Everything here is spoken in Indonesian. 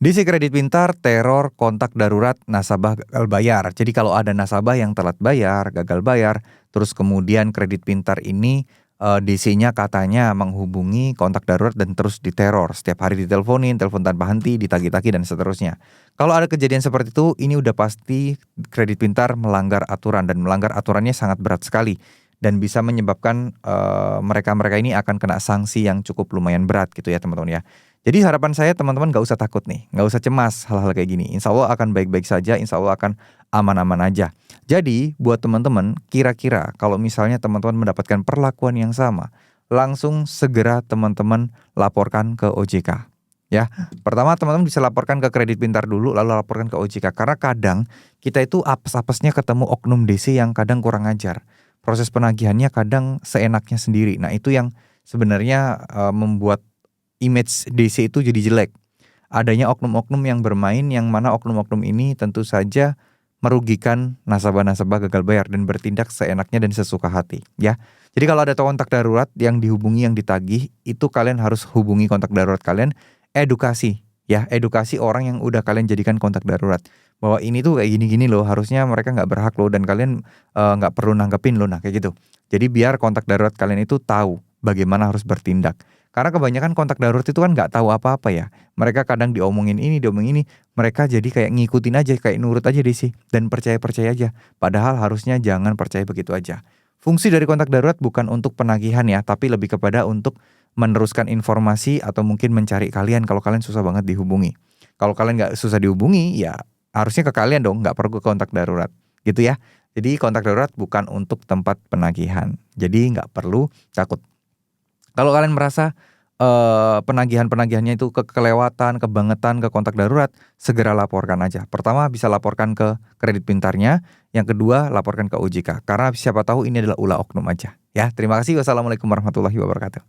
DC Kredit Pintar teror kontak darurat nasabah gagal bayar. Jadi kalau ada nasabah yang telat bayar, gagal bayar, terus kemudian Kredit Pintar ini DC-nya katanya menghubungi kontak darurat dan terus diteror. Setiap hari diteleponin, telepon tanpa henti, ditagih-tagih dan seterusnya. Kalau ada kejadian seperti itu, ini udah pasti Kredit Pintar melanggar aturan dan melanggar aturannya sangat berat sekali dan bisa menyebabkan mereka-mereka ini akan kena sanksi yang cukup lumayan berat gitu ya teman-teman ya. Jadi harapan saya teman-teman gak usah takut nih, gak usah cemas hal-hal kayak gini. Insya Allah akan baik-baik saja, insya Allah akan aman-aman aja. Jadi buat teman-teman, kira-kira kalau misalnya teman-teman mendapatkan perlakuan yang sama, langsung segera teman-teman laporkan ke OJK. Ya, pertama teman-teman bisa laporkan ke Kredit Pintar dulu, lalu laporkan ke OJK. Karena kadang kita itu apes-apesnya ketemu oknum DC yang kadang kurang ajar. Proses penagihannya kadang seenaknya sendiri. Nah itu yang sebenarnya membuat image DC itu jadi jelek. Adanya oknum-oknum yang bermain yang mana oknum-oknum ini tentu saja merugikan nasabah-nasabah gagal bayar dan bertindak seenaknya dan sesuka hati ya. Jadi kalau ada kontak darurat yang dihubungi yang ditagih, itu kalian harus hubungi kontak darurat kalian, edukasi ya, edukasi orang yang udah kalian jadikan kontak darurat bahwa ini tuh kayak gini-gini loh, harusnya mereka nggak berhak loh dan kalian nggak perlu nanggepin loh, nah kayak gitu. Jadi biar kontak darurat kalian itu tahu bagaimana harus bertindak. Karena kebanyakan kontak darurat itu kan nggak tahu apa-apa ya. Mereka kadang diomongin ini, mereka jadi kayak ngikutin aja, kayak nurut aja deh sih. Dan percaya-percaya aja. Padahal harusnya jangan percaya begitu aja. Fungsi dari kontak darurat bukan untuk penagihan ya, tapi lebih kepada untuk meneruskan informasi atau mungkin mencari kalian kalau kalian susah banget dihubungi. Kalau kalian nggak susah dihubungi, ya harusnya ke kalian dong, nggak perlu ke kontak darurat. Gitu ya. Jadi kontak darurat bukan untuk tempat penagihan. Jadi nggak perlu takut. Kalau kalian merasa penagihan-penagihannya itu kelewatan, kebangetan ke kontak darurat, segera laporkan aja. Pertama bisa laporkan ke Kredit Pintarnya, yang kedua laporkan ke OJK. Karena siapa tahu ini adalah ulah oknum aja. Ya, terima kasih. Wassalamualaikum warahmatullahi wabarakatuh.